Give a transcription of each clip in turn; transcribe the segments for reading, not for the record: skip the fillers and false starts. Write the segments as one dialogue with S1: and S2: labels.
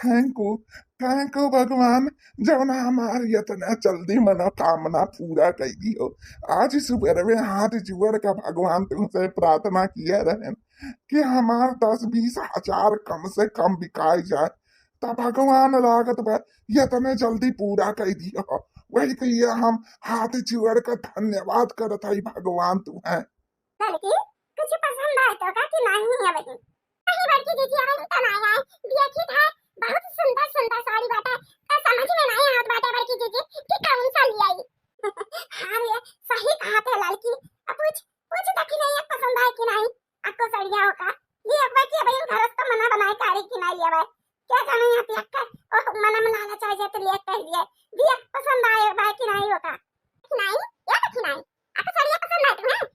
S1: Thank you भगवान, जौना हमारी इतना जल्दी मनोकामना पूरा कर दियो। आज सुबह में हाथ जोड़ का भगवान तुमसे प्रार्थना किए रहे कि हमार 10-20 हजार कम से कम बिकाई जाए, तब भगवान लागत बा ये इतने जल्दी पूरा कर दियो। वही के लिए हम हाथ जोड़ कर धन्यवाद करत हई भगवान तुम्हें।
S2: लड़की कुछ पसंद आए तो का कि नहीं है बेटी? नहीं बड़की दीदी अरे तन आया है देखी था बहुत सुंदर सुंदर साड़ी बाटा तो समझ में नहीं आत बाटा बड़की दीदी कि कौन सा ले आई। हां रे सही कहा थे लड़की। अब पूछ पूछ तक नहीं है पसंद आए कि नहीं आपको साड़ियां होगा ये अब कि भाई घर तो मना बनाए कारी कि नहीं लिया भाई क्या जाने यहाँ पे अक्का ओ मना में लाना चाहिए तो ले कह दिया दिया पसंद आए भाई कि नहीं होगा कि नहीं या कि नहीं आपको साड़ियां पसंद आए तुम्हें?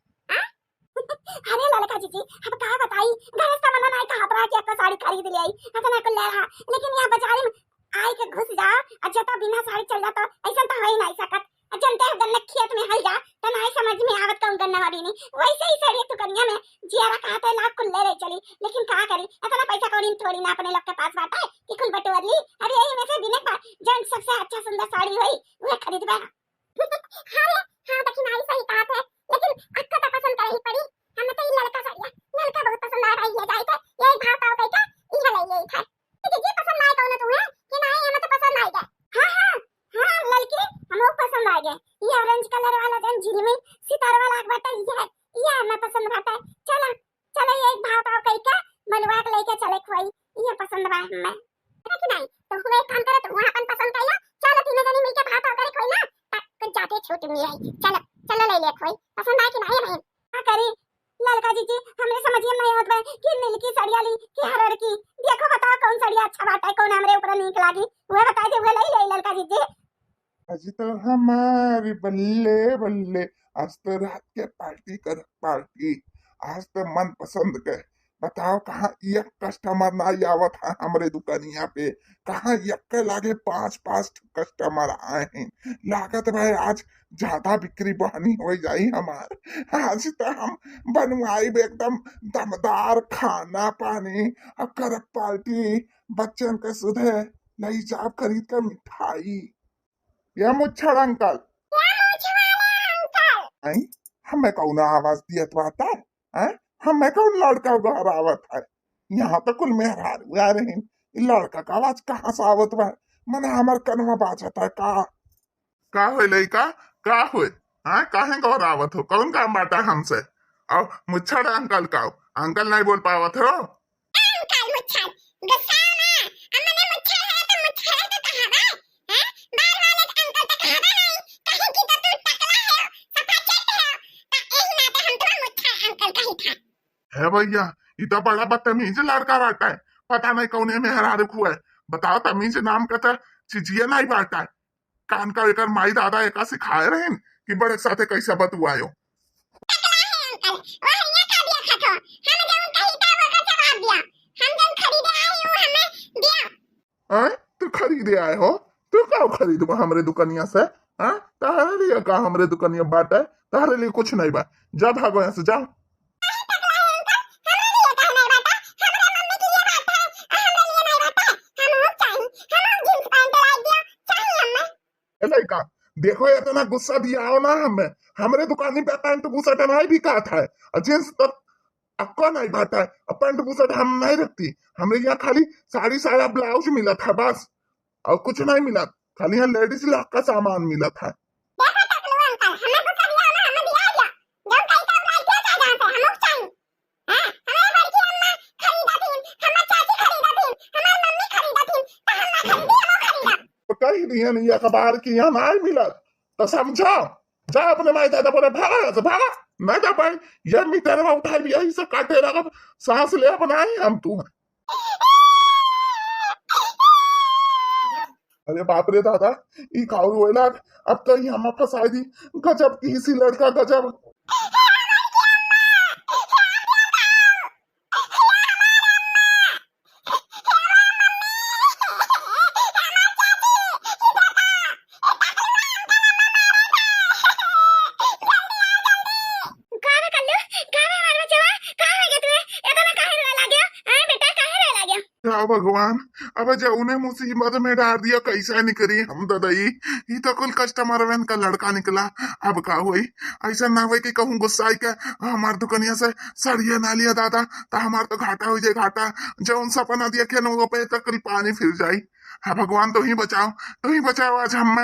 S2: अरे लड़का जीजी अब क्या बताई घर का मना नहीं कहा था कि आपको साड़ी खरीद ले आई अतना को ले रहा लेकिन यहाँ बाजार में आई के घुस जाओ और जता बिना साड़ी चल जाता ऐसा तो हो ही नहीं सकत जनते गन्ना खेत में हल जा तो नहीं समझ में आवत कौन गन्ना वाली नहीं वैसे ही साड़ी तो कन्या में जियारा कहते लाख को ले रही चली लेकिन क्या करी इतना पैसा कौड़ी थोड़ी ना अपने लोग के पास बात है कि कुल बटोर ली अब यही में से बिना जन सबसे अच्छा सुंदर साड़ी हुई वह खरीद बा। हां देखी नहीं सही कहा थे लेकिन अक्का तो पसंद कर ही पड़ी हमें तो ये लड़का साड़ियां लड़का बहुत पसंद आ रही है जाए तो यही भाव पाव कह के ये ले ले था दीदी पसंद आए कौन तुम्हें कि नहीं हमें तो पसंद आ गया। हां लड़के हमको पसंद आ गया ये ऑरेंज कलर वाला जन झिलमी सितारा वाला बाटा ये हमें पसंद बाटा चलो चलो ये एक भाव पाव कह के मनवा के लेके चले खोई ये पसंद बा हमें कि नहीं तो हुए काम करे तो वहां अपन पसंद कइला चलो तीनों जने मिलके भाव पाव करे खोई ना तक जाते छूट मिल आई चलो चलो ले ले खोई पसंद आए कि नहीं भाई हां करी लड़का जी हमने समझिए नहीं होत बा कि नील की साड़ियां ली कि हरड़ की देखो बताओ कौन साड़ी अच्छा बात है कौन हमरे ऊपर नीक लागी वो बता दे वो ले लड़का जी।
S1: अजी तो हमारी बल्ले बल्ले, आज तो रात के पार्टी, आज तो मन पसंद के। बताओ कहाँ एक कस्टमर ना आवत है हमरे दुकानिया पे, कहाँ एक के लागे 5-5 कस्टमर आए हैं। लागत भाई आज ज्यादा बिक्री बहनी हो जाई हमार। आज तो हम बनवाई एकदम दमदार खाना पानी और कर पार्टी, बच्चन के सुधे लाई जाब खरीद कर मिठाई। ये मुच्छड़ अंकल आई हमें कौन आवाज दियत बाता है? हमें कौन लड़का घर आवत है? यहाँ तो कुल मेहरार आ रहे हैं, लड़का का आवाज कहाँ से आवत बा? मने हमर कनवा बाजत है का होए लइका का होए? हाँ काहे घर आवत हो? कौन काम बाटा हमसे? और मुच्छड़ अंकल का अंकल नहीं बोल पावत हो?
S2: अंकल मुच्छड़ गुस्सा ना हमने मुच्छड़ है तो मुच्छड़ तो कहां बा हैं बाल वाले अंकल तो कहां बा नहीं कहीं की तो तू टकला है सफा चट है तो एही ना तो हम तो मुच्छड़ अंकल कही था।
S1: है भैया ये तो बड़ा बदतमीज लड़का बाटा है, पता नहीं कौन में हरा हुआ है। बताओ तमीज नाम का तो चीजिए नहीं बाटा है। कान का एक माई दादा एक सिखाए रहे कि बड़े साथे कैसा बतुआयो।
S2: टकला है अंकल और ये का दिया खतो हम जब कही था वो का जवाब दिया हम जब खरीदे आए हो हमें दिया।
S1: तू खरीदे आए हो? तू क्या खरीदबा हमरे दुकानिया से? तारे लिए का हमरे दुकानिया बाटा है? तारे लिए कुछ नहीं बा, जा भागो यहाँ से जाओ। लड़का देखो इतना गुस्सा दिया हो ना हमें, हमरे दुकानी पे पैंट बूसट नहीं बिका था और जींस तो अक्का नहीं बाटा है और पैंट बूसट हम नहीं रखती। हमरे यहाँ खाली साड़ी साया ब्लाउज मिला था बस, और कुछ नहीं मिला, खाली यहाँ लेडीज लॉक का सामान मिला था। कही दिया नहीं अखबार की यहाँ नहीं मिला तो समझो, जा अपने माई दादा बोले भागा से भागा नहीं जा पाए। ये मीटर उठा लिया इसे काटे लगा सांस ले बनाए हम तू। अरे बाप रे दादा ई खाऊ होएला, अब कहीं हम फंसाई दी। गजब की इसी लड़का गजब। भगवान अब जो उन्हें मुसीबत में डाल दिया कैसा निकली हम ददई। ये तो कुल कस्टमर वैन का लड़का निकला। अब का हुई ऐसा ना हुई कि कहूँ गुस्सा आई के हमार दुकनिया से सड़िया ना लिया दादा तो हमार तो घाटा हो जाए घाटा। जो उन सपना दिया के वो पे तो कल पानी फिर जाई। हाँ भगवान तो ही बचाओ आज हम।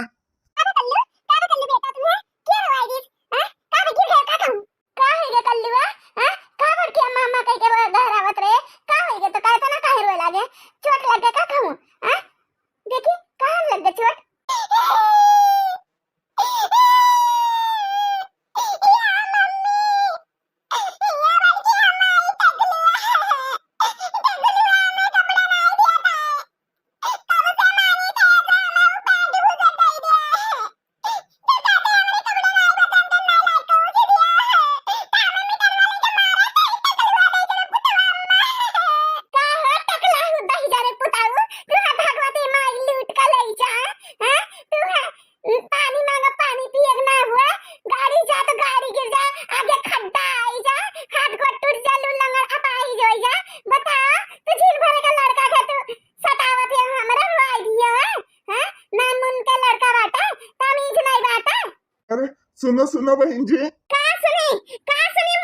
S2: काबे कल्लू बेटा तुम्हें क्या हुआ दिस हां काबे क्यों है का कहूं का है गे कल्लू हां का बड़ के मामा कह के गहरावत रे का है गे तो कहता ना काहे रोए लागे चोट लग गया का कहूं हां देखी कहां लग गया चोट
S1: अरे सुनो सुनो बहन जी।
S2: का सुनी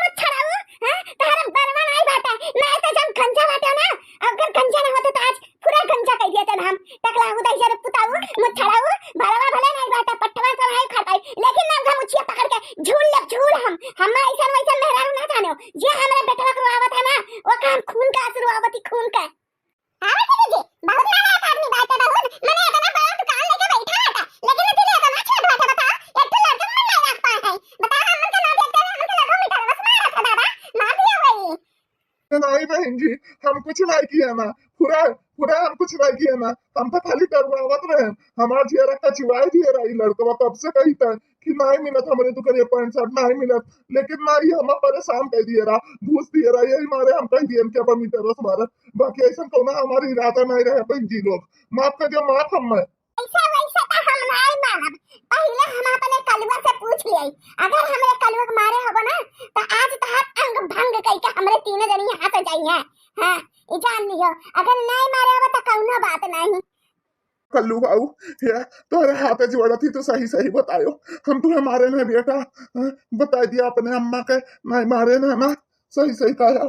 S2: मुझ छड़ाऊ हां तारा बरवा नहीं बाटा नहीं तो जब गंजा बाटा ना अगर गंजा ना होते तो आज पूरा गंजा कह दिया हम टकला उदय जरे पुताऊ मुझ छड़ाऊ बरवा भले नहीं बाटा पटवा चढ़ाई खाताई लेकिन ना हम मुछिया पकड़ के झूल हम ऐसा वैसा मेहरा ना जानो जे हमरा बेटवा को आवत है ना वो काम खून का आंसू आवती खून का आवे जी बहुत नाराज आदमी बात है बहुत मैंने इतना बड़ा दुकान लेके बैठा था लेकिन दिले का ना छोड़ बाटा बता एक तो लड़का मन नहीं रख पाए है बता हम मन के ना देखते हैं हम के लगो मीटर बस मारा था दादा मार दिया वही
S1: नहीं बहन जी हम कुछ नहीं किया ना पूरा पूरा हम कुछ नहीं किया ना हम तो खाली डरवावत रहे। हमारा जियरा का चिवाई दिया रही लड़का कब से कही था कि नहीं मिलत हमारे दुकान पैंट शर्ट नहीं मिलत लेकिन ना ही हम परेशान कह दिए रहा घूस दिए रहा यही मारे हम कह दिए क्या मीटर बस मारे बाकी ऐसा कहना हमारी इरादा नहीं रहे बहन जी लोग माफ कर दिया माफ हम
S2: ऐसा वैसा तो हम नहीं मानब पहले हम अपने कलवा से पूछ लिए अगर हमरे कलवा के मारे होबो ना तो आज तो हाथ अंग भंग कई के हमरे तीनों जनी यहाँ से जाई है हां ई जान लियो अगर नहीं मारे होबो तो कौनो बात नहीं।
S1: कल्लू बाबू या तुम्हारे हाथ जोड़ा थी तो सही सही बतायो हम तुम्हें मारे ना बेटा। बता दिया अपने अम्मा के नहीं मारे ना सही सही कहा।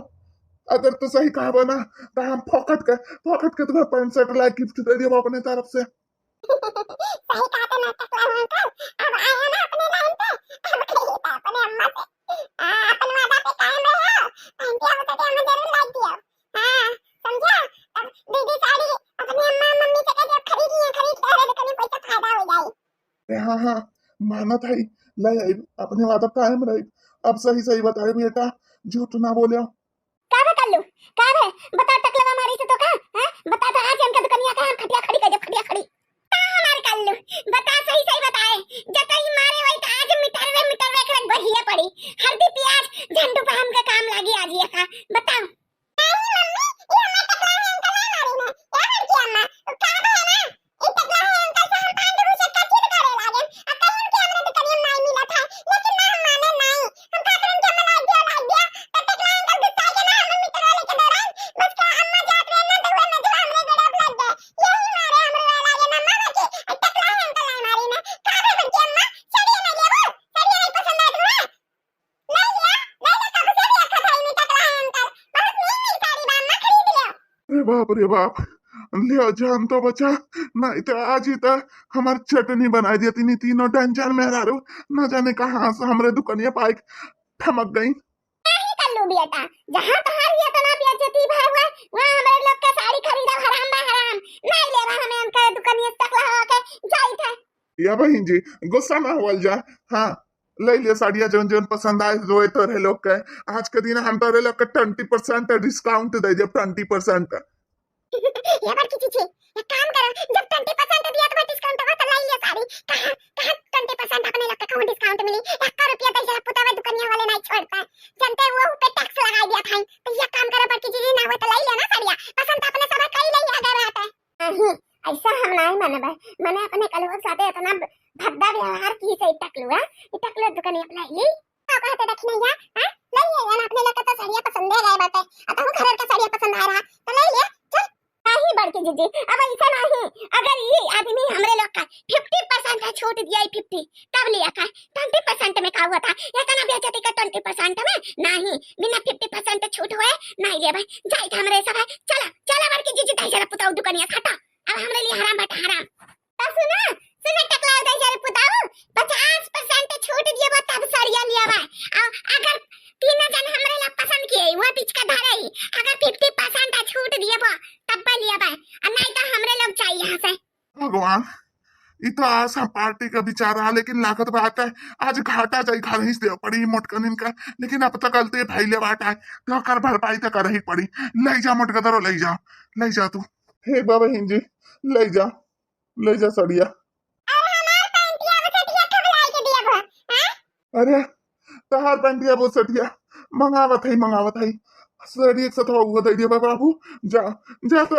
S1: अगर तो सही कहा बना तो हम फोकट के तुम्हें पैंट शर्ट ला गिफ्ट दे दिया अपने तरफ से।
S2: सही कहा तो नाटक लगा अंकल अब आया ना अपने लाइन पे अब कहिए था अपने अम्मा से अपन वादा पे कायम रहो आंटी अब तो हमें जरूर लाइक दियो हां समझा अब दीदी साड़ी अपने अम्मा मम्मी से कह खरीद लिया खरीद के दुकान में पैसा फायदा हो जाए।
S1: हाँ हाँ माना था ही ले आई अपने वादा कायम रही। अब सही सही बताए बेटा झूठ ना बोले।
S2: काबे कल्लू काबे बता टकलवा मारी से तो का हैं बता तो आज हमका दुकानिया का हम खटिया खड़ी कर दे खटिया खड़ी हमारे कल्लू बता सही सही बताए जतई मारे वही तो आज मीटर वे कर बहिया पड़ी हल्दी प्याज झंडू पे हमका काम लागी आज ये का बताओ नहीं मम्मी ये हमें टकला है अंकल ना मारी ना क्या कर अम्मा काबे है ना ये टकला है अंकल से हम पांच रुपए का चिट करे लागे अकल उनके हमरे दुकानिया में नहीं मिला था लेकिन ना हम माने नहीं हम का करें के मलाई दिया तो टकला अंकल गुस्सा के ना हम मीटर वाले के दौरान बस का अम्मा जात रहे ना तो वो नजर हमरे गड़ब लग गए यही मारे हमरे लागे ना मामा के टकला है अंकल नहीं मारी ना काबे बन के अम्मा सड़िया नहीं लेबो सड़िया नहीं पसंद है तुम्हें ले लिया कब से भी अच्छा था नहीं टकला है अंकल बहुत नहीं साड़ी बाम्मा खरीद लियो।
S1: रे बाप लियो जान तो बचा नहीं तो आज ही तो हमारी चटनी बना दी थी तीनों डंजन में रू न जाने कहाँ से हमारे दुकानिया पाइक ठमक गई।
S2: कल्लू बेटा जहां तहार ये तना बेइज्जती भाई हुआ वहां हमारे लोग के साड़ी खरीदा हराम बा हराम नहीं लेवा हमें उनका दुकानिया तकला हो के जाई था।
S1: या बहन जी गुस्सा ना होल जा। हाँ ले लिया साड़िया जोन जोन पसंद आए रोए तोरे लोग के आज के दिन हम तोरे लोग के 20% डिस्काउंट दे जब 20%
S2: ये बात की थी एक काम करो जब 20% दिया तो डिस्काउंट होगा तो ले लिया साड़ी कहां कहां 20% अपने लोग के कौन डिस्काउंट मिली 1 रुपया तो जरा पुतावा दुकानिया वाले नहीं छोड़ता जनते वो पे टैक्स लगा दिया था तो ये काम करो बाकी चीज ना हो तो ले लिया ना साड़िया पसंद अपने सब कई ले आ गए रहता नहीं ऐसा हम नहीं मानब मैंने अपने कलवा साथे इतना भद्दा व्यवहार की से टकलुआ दुकानिया अपना ली आप कहते देखने या हां ले लिया ना अपने लोग के तो साड़िया पसंद है गए बात है अब हम घर का साड़िया पसंद आ रहा तो ले लिया चल नहीं बड़की जीजी, अब ऐसा नहीं, अगर ये आदमी हमरे लोग का 50% का छूट दिया, 50 तब लिया का 20% में का हुआ था, ये कहना बेचती का 20% में नहीं, बिना 50% छूट हुए नहीं ले भाई, जाए था हमरे सब है। चला चला बड़की जीजी, दे जरा पुताऊ दुकानिया खाता, अब हमरे लिए हराम बटा हराम। तो सुना सुना टकला दे जरा पुताऊ 50% छूट दिए बा तब सड़िया लिया बा, अगर तीन जन हमरे ला पसंद किए वो पिचका धरे ही, अगर 50% छूट दिए बा तब पे लिया बा, और नहीं तो हमरे लोग चाहिए यहाँ से।
S1: भगवान, ये तो आशा पार्टी का विचार रहा, लेकिन लागत बात है आज घाटा जाई खा रही दे पड़ी मोटकन इनका, लेकिन अब तक गलती भाई ले बात है तो कर भरपाई तो कर ही पड़ी। ले जा मोटकदरो, ले जा तू। हे बाबा हिंजी, ले जा सड़िया।
S2: अरे हमार पैंटिया बसटिया कब लाई के दिया बा, हां
S1: अरे तहार पैंटिया वो सटिया मंगावत है सड़िया एक साथ हुआ दे दिया बाबू, जा जा तो